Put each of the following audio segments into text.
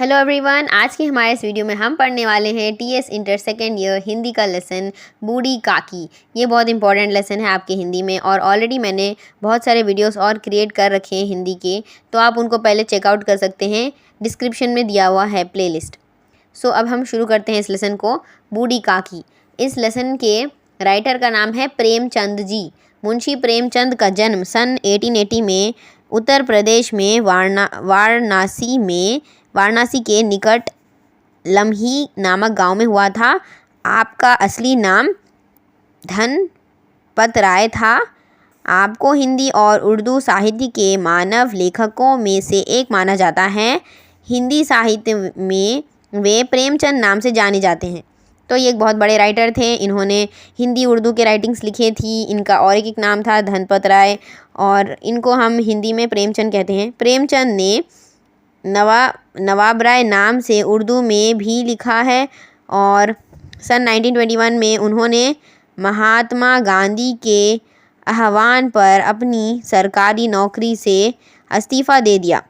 Hello everyone, आज की हमारे इस वीडियो में हम पढ़ने वाले हैं TS inter second year Hindi का लेसन बूढ़ी काकी। ये बहुत इंपॉर्टेंट लेसन है आपके हिंदी में और ऑलरेडी मैंने बहुत सारे वीडियोस और क्रिएट कर रखे हैं हिंदी के, तो आप उनको पहले चेकआउट कर सकते हैं। डिस्क्रिप्शन में दिया हुआ है प्लेलिस्ट। सो अब हम शुरू करते हैं इस लेसन को। बूढ़ी काकी, इस लेसन के राइटर का नाम है प्रेमचंद जी। मुंशी प्रेमचंद का जन्म सन 1880 में उत्तर प्रदेश में वाराणसी के निकट लम्ही नामक गांव में हुआ था। आपका असली नाम धनपत राय था। आपको हिंदी और उर्दू साहित्य के मानव लेखकों में से एक माना जाता है। हिंदी साहित्य में वे प्रेमचंद नाम से जाने जाते हैं। तो ये एक बहुत बड़े राइटर थे। इन्होंने हिंदी उर्दू के राइटिंग्स लिखे थी। इनका और एक नाम था धनपत राय और इनको हम हिंदी में प्रेमचंद कहते हैं। प्रेमचंद ने नवाब राय नाम से उर्दू में भी लिखा है और सन 1921 में उन्होंने महात्मा गांधी के आह्वान पर अपनी सरकारी नौकरी से इस्तीफ़ा दे दिया।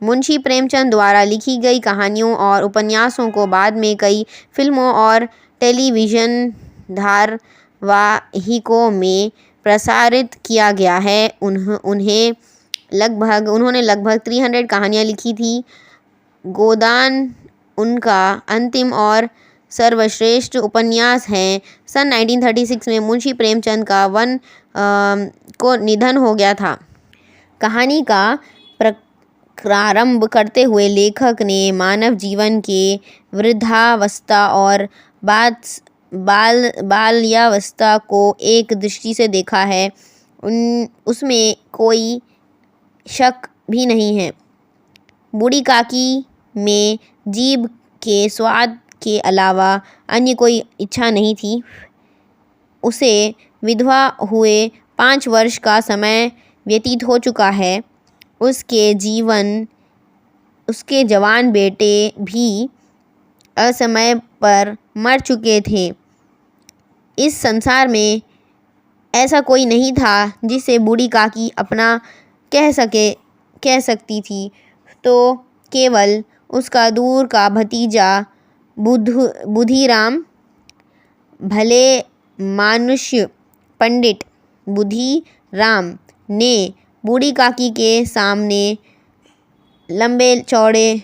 मुंशी प्रेमचंद द्वारा लिखी गई कहानियों और उपन्यासों को बाद में कई फिल्मों और टेलीविज़न धारावाहिकों में प्रसारित किया गया है। उन्होंने लगभग 300 कहानियाँ लिखी थी। गोदान उनका अंतिम और सर्वश्रेष्ठ उपन्यास है। सन 1936 में मुंशी प्रेमचंद का को निधन हो गया था। कहानी का प्रारंभ करते हुए लेखक ने मानव जीवन के वृद्धावस्था और बाल्यावस्था को एक दृष्टि से देखा है। उसमें कोई शक भी नहीं है। बूढ़ी काकी में जीभ के स्वाद के अलावा अन्य कोई इच्छा नहीं थी। उसे विधवा हुए 5 वर्ष का समय व्यतीत हो चुका है। उसके जवान बेटे भी असमय पर मर चुके थे। इस संसार में ऐसा कोई नहीं था जिसे बूढ़ी काकी अपना कह सकती थी, तो केवल उसका दूर का भतीजा बुधिराम, भले मानुष्य पंडित बुधिराम ने बूढ़ी काकी के सामने लंबे चौड़े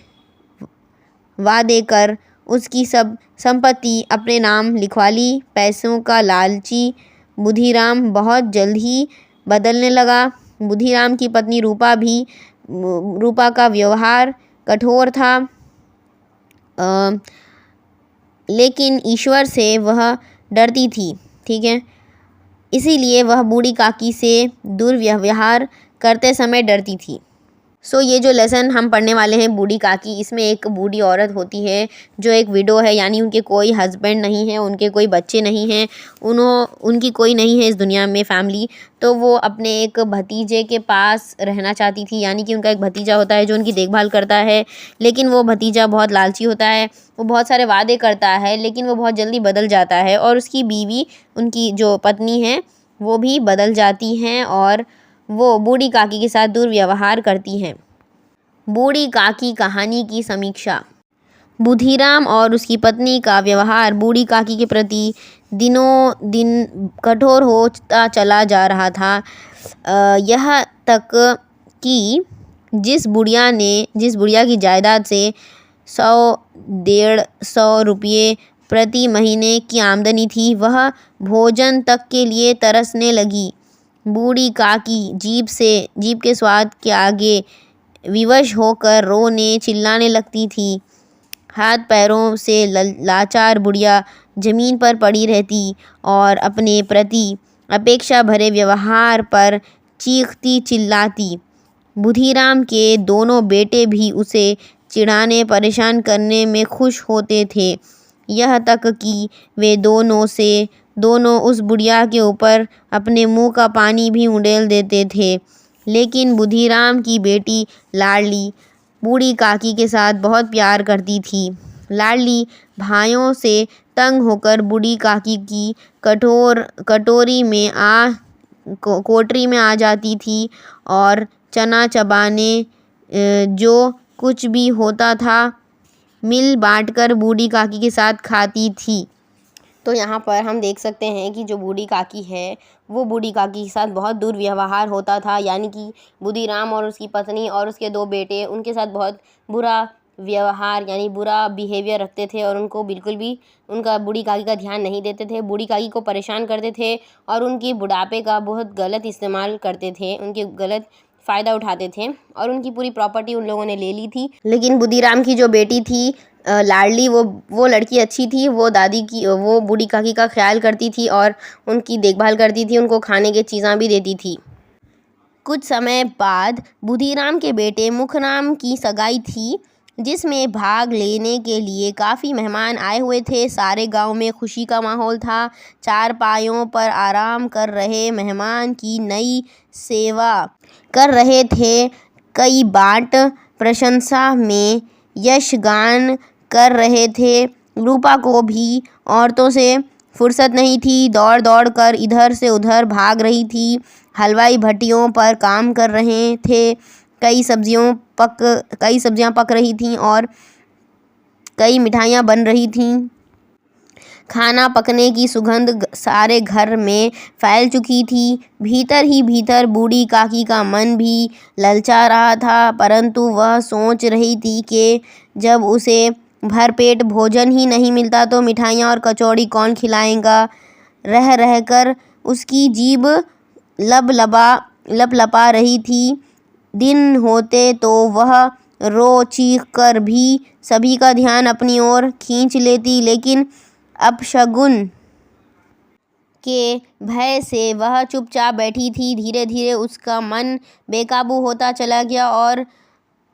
वादे कर उसकी सब संपत्ति अपने नाम लिखवा ली। पैसों का लालची बुधिराम बहुत जल्द ही बदलने लगा। बुधिराम की पत्नी रूपा का व्यवहार कठोर था, लेकिन ईश्वर से वह डरती थी। ठीक है, इसीलिए वह बूढ़ी काकी से दुर्व्यवहार करते समय डरती थी। सो ये जो लेसन हम पढ़ने वाले हैं बूढ़ी काकी, इसमें एक बूढ़ी औरत होती है जो एक विडो है, यानी उनके कोई हस्बैंड नहीं है, उनके कोई बच्चे नहीं हैं, उनकी कोई नहीं है इस दुनिया में फैमिली। तो वो अपने एक भतीजे के पास रहना चाहती थी, यानी कि उनका एक भतीजा होता है जो उनकी देखभाल करता है। लेकिन वो भतीजा बहुत लालची होता है। वो बहुत सारे वादे करता है, लेकिन वो बहुत जल्दी बदल जाता है और उसकी बीवी, उनकी जो पत्नी है, वो भी बदल जाती हैं और वो बूढ़ी काकी के साथ दुर्व्यवहार करती हैं। बूढ़ी काकी कहानी की समीक्षा। बुधिराम और उसकी पत्नी का व्यवहार बूढ़ी काकी के प्रति दिनों दिन कठोर होता चला जा रहा था। यह तक कि जिस बुढ़िया की जायदाद से 100-150 रुपये प्रति महीने की आमदनी थी, वह भोजन तक के लिए तरसने लगी। बूढ़ी काकी जीभ के स्वाद के आगे विवश होकर रोने चिल्लाने लगती थी। हाथ पैरों से लाचार बुढ़िया जमीन पर पड़ी रहती और अपने प्रति अपेक्षा भरे व्यवहार पर चीखती चिल्लाती। बुधिराम के दोनों बेटे भी उसे चिढ़ाने परेशान करने में खुश होते थे। यह तक कि वे दोनों उस बुढ़िया के ऊपर अपने मुंह का पानी भी उंडेल देते थे। लेकिन बुधिराम की बेटी लाडली बूढ़ी काकी के साथ बहुत प्यार करती थी। लाडली भाइयों से तंग होकर बूढ़ी काकी की कोठरी में आ जाती थी और चना चबाने जो कुछ भी होता था मिल बांटकर बूढ़ी काकी के साथ खाती थी। तो यहाँ पर हम देख सकते हैं कि जो बूढ़ी काकी है वो बूढ़ी काकी के साथ बहुत दुर्व्यवहार होता था, यानी कि बुद्धीराम और उसकी पत्नी और उसके 2 बेटे उनके साथ बहुत बुरा व्यवहार यानी बुरा बिहेवियर रखते थे और उनको बिल्कुल भी उनका बूढ़ी काकी का ध्यान नहीं देते थे, बूढ़ी काकी को परेशान करते थे और उनकी बुढ़ापे का बहुत गलत इस्तेमाल करते थे, उनके गलत फ़ायदा उठाते थे और उनकी पूरी प्रॉपर्टी उन लोगों ने ले ली थी। लेकिन बुद्धीराम की जो बेटी थी लाडली, वो लड़की अच्छी थी, वो बूढ़ी काकी का ख्याल करती थी और उनकी देखभाल करती थी, उनको खाने की चीज़ें भी देती थी। कुछ समय बाद बुद्धीराम के बेटे मुखराम की सगाई थी, जिसमें भाग लेने के लिए काफ़ी मेहमान आए हुए थे। सारे गांव में खुशी का माहौल था। चारपाइयों पर आराम कर रहे मेहमान की नई सेवा कर रहे थे, कई बाट प्रशंसा में यशगान कर रहे थे। रूपा को भी औरतों से फुर्सत नहीं थी, दौड़ दौड़ कर इधर से उधर भाग रही थी। हलवाई भट्टियों पर काम कर रहे थे, कई सब्जियां पक रही थीं और कई मिठाइयाँ बन रही थीं। खाना पकने की सुगंध सारे घर में फैल चुकी थी। भीतर ही भीतर बूढ़ी काकी का मन भी ललचा रहा था, परंतु वह सोच रही थी कि जब उसे भरपेट भोजन ही नहीं मिलता तो मिठाइयाँ और कचौड़ी कौन खिलाएगा। रह रहकर उसकी जीभ लपलपा रही थी। दिन होते तो वह रो चीख कर भी सभी का ध्यान अपनी ओर खींच लेती, लेकिन अपशगुन के भय से वह चुपचाप बैठी थी। धीरे धीरे उसका मन बेकाबू होता चला गया और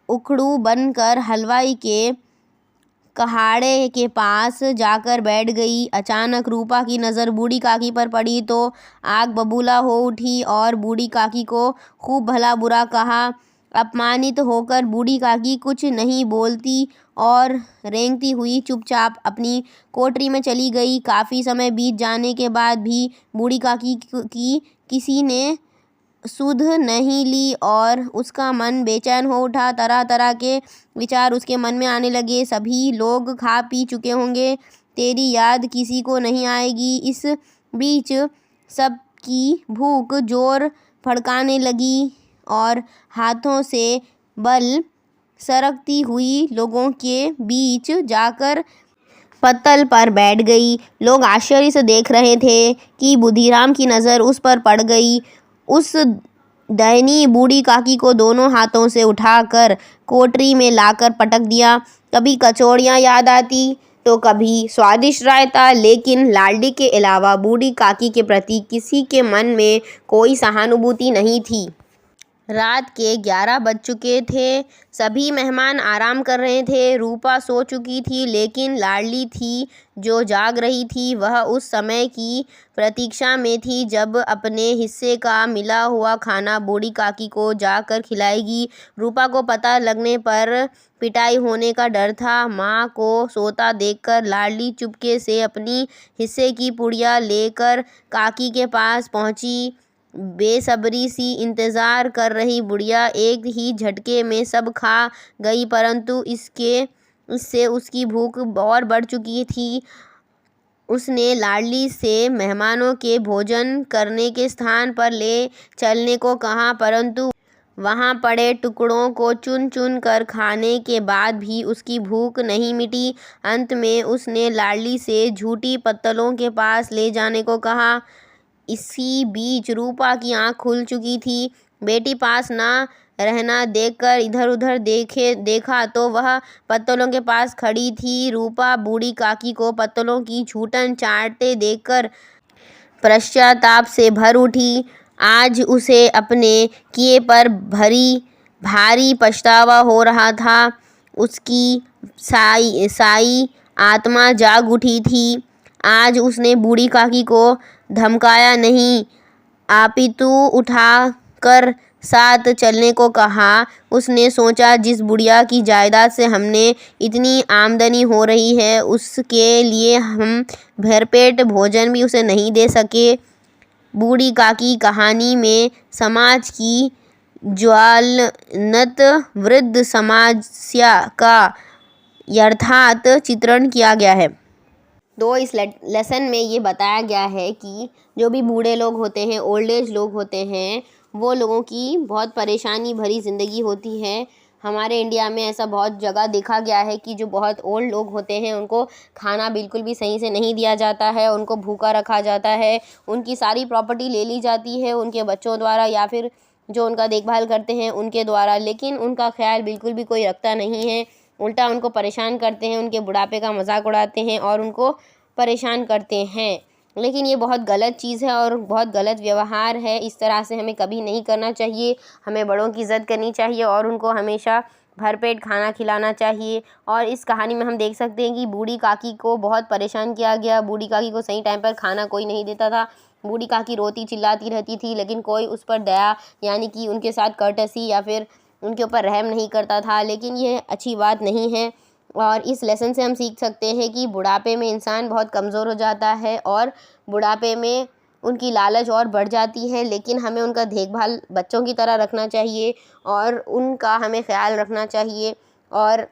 उखड़ू बनकर हलवाई के कहाड़े के पास जाकर बैठ गई। अचानक रूपा की नज़र बूढ़ी काकी पर पड़ी तो आग बबूला हो उठी और बूढ़ी काकी को खूब भला बुरा कहा। अपमानित होकर बूढ़ी काकी कुछ नहीं बोलती और रेंगती हुई चुपचाप अपनी कोठरी में चली गई। काफ़ी समय बीत जाने के बाद भी बूढ़ी काकी की किसी ने सुध नहीं ली और उसका मन बेचैन हो उठा। तरह तरह के विचार उसके मन में आने लगे। सभी लोग खा पी चुके होंगे, तेरी याद किसी को नहीं आएगी। इस बीच सबकी भूख जोर फड़काने लगी और हाथों से बल सरकती हुई लोगों के बीच जाकर पत्तल पर बैठ गई। लोग आश्चर्य से देख रहे थे कि बुद्धीराम की नज़र उस पर पड़ गई। उस दयनीय बूढ़ी काकी को दोनों हाथों से उठाकर कोठरी में लाकर पटक दिया। कभी कचौड़ियाँ याद आती तो कभी स्वादिष्ट रायता, लेकिन लाडली के अलावा बूढ़ी काकी के प्रति किसी के मन में कोई सहानुभूति नहीं थी। रात के 11 बज चुके थे। सभी मेहमान आराम कर रहे थे। रूपा सो चुकी थी, लेकिन लाडली थी जो जाग रही थी। वह उस समय की प्रतीक्षा में थी जब अपने हिस्से का मिला हुआ खाना बूढ़ी काकी को जाकर खिलाएगी। रूपा को पता लगने पर पिटाई होने का डर था। माँ को सोता देखकर लाडली चुपके से अपनी हिस्से की पुड़िया लेकर काकी के पास पहुँची। बेसब्री सी इंतज़ार कर रही बुढ़िया एक ही झटके में सब खा गई, परंतु इससे उसकी भूख और बढ़ चुकी थी। उसने लाडली से मेहमानों के भोजन करने के स्थान पर ले चलने को कहा, परंतु वहाँ पड़े टुकड़ों को चुन चुन कर खाने के बाद भी उसकी भूख नहीं मिटी। अंत में उसने लाडली से झूठी पत्तलों के पास ले जाने को कहा। इसी बीच रूपा की आंख खुल चुकी थी। बेटी पास ना रहना देखकर इधर उधर देखा तो वह पत्तलों के पास खड़ी थी। रूपा बूढ़ी काकी को पत्तलों की छूटन चाटते देखकर पश्चाताप से भर उठी। आज उसे अपने किए पर भारी पछतावा हो रहा था। उसकी साई आत्मा जाग उठी थी। आज उसने बूढ़ी काकी को धमकाया नहीं, अपितु उठा कर साथ चलने को कहा। उसने सोचा, जिस बुढ़िया की जायदाद से हमने इतनी आमदनी हो रही है, उसके लिए हम भरपेट भोजन भी उसे नहीं दे सके। बूढ़ी काकी कहानी में समाज की ज्वलंत वृद्ध समस्या का यथार्थ चित्रण किया गया है। तो इस लेसन में ये बताया गया है कि जो भी बूढ़े लोग होते हैं, ओल्ड एज लोग होते हैं, वो लोगों की बहुत परेशानी भरी ज़िंदगी होती है। हमारे इंडिया में ऐसा बहुत जगह देखा गया है कि जो बहुत ओल्ड लोग होते हैं उनको खाना बिल्कुल भी सही से नहीं दिया जाता है, उनको भूखा रखा जाता है, उनकी सारी प्रॉपर्टी ले ली जाती है उनके बच्चों द्वारा या फिर जो उनका देखभाल करते हैं उनके द्वारा, लेकिन उनका ख्याल बिल्कुल भी कोई रखता नहीं है। उल्टा उनको परेशान करते हैं, उनके बुढ़ापे का मजाक उड़ाते हैं और उनको परेशान करते हैं। लेकिन ये बहुत गलत चीज़ है और बहुत गलत व्यवहार है। इस तरह से हमें कभी नहीं करना चाहिए। हमें बड़ों की इज़्ज़त करनी चाहिए और उनको हमेशा भरपेट खाना खिलाना चाहिए। और इस कहानी में हम देख सकते हैं कि बूढ़ी काकी को बहुत परेशान किया गया। बूढ़ी काकी को सही टाइम पर खाना कोई नहीं देता था। बूढ़ी काकी रोती चिल्लाती रहती थी, लेकिन कोई उस पर दया यानी कि उनके साथ कर्टसी या फिर उनके ऊपर रहम नहीं करता था। लेकिन ये अच्छी बात नहीं है। और इस लेसन से हम सीख सकते हैं कि बुढ़ापे में इंसान बहुत कमज़ोर हो जाता है और बुढ़ापे में उनकी लालच और बढ़ जाती है। लेकिन हमें उनका देखभाल बच्चों की तरह रखना चाहिए और उनका हमें ख्याल रखना चाहिए और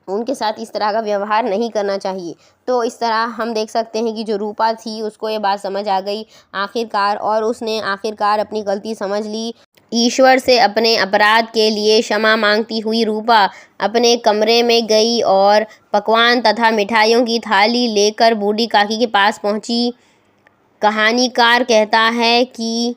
उनके साथ इस तरह का व्यवहार नहीं करना चाहिए। तो इस तरह हम देख सकते हैं कि जो रूपा थी उसको ये बात समझ आ गई आखिरकार, और उसने आखिरकार अपनी गलती समझ ली। ईश्वर से अपने अपराध के लिए क्षमा मांगती हुई रूपा अपने कमरे में गई और पकवान तथा मिठाइयों की थाली लेकर बूढ़ी काकी के पास पहुंची। कहानीकार कहता है कि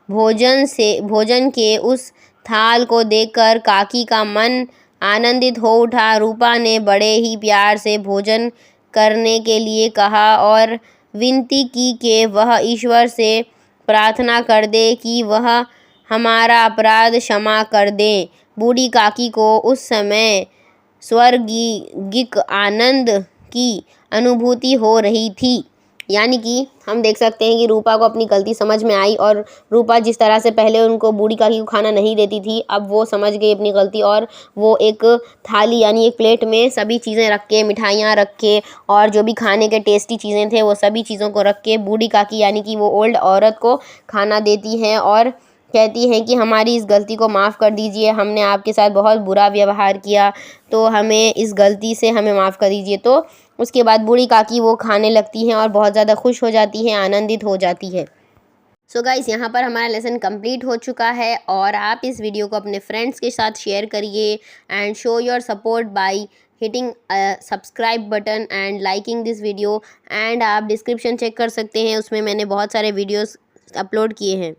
भोजन के उस थाल को देखकर काकी का मन आनंदित हो उठा। रूपा ने बड़े ही प्यार से भोजन करने के लिए कहा और विनती की कि वह ईश्वर से प्रार्थना कर दे कि वह हमारा अपराध क्षमा कर दे। बूढ़ी काकी को उस समय स्वर्गिक आनंद की अनुभूति हो रही थी। यानी कि हम देख सकते हैं कि रूपा को अपनी गलती समझ में आई और रूपा जिस तरह से पहले उनको बूढ़ी काकी को खाना नहीं देती थी, अब वो समझ गई अपनी गलती और वो एक थाली यानी एक प्लेट में सभी चीज़ें रख के, मिठाइयाँ रख के और जो भी खाने के टेस्टी चीज़ें थे वो सभी चीज़ों को रख के बूढ़ी काकी यानी कि वो ओल्ड औरत को खाना देती हैं और कहती हैं कि हमारी इस गलती को माफ़ कर दीजिए, हमने आपके साथ बहुत बुरा व्यवहार किया, तो हमें इस गलती से हमें माफ़ कर दीजिए। तो उसके बाद बूढ़ी काकी वो खाने लगती हैं और बहुत ज़्यादा खुश हो जाती हैं, आनंदित हो जाती है। सो गाइस, यहाँ पर हमारा लेसन कंप्लीट हो चुका है और आप इस वीडियो को अपने फ्रेंड्स के साथ शेयर करिए and show your support by hitting subscribe button and liking this video. And आप डिस्क्रिप्शन चेक कर सकते हैं, उसमें मैंने बहुत सारे वीडियोस अपलोड किए हैं।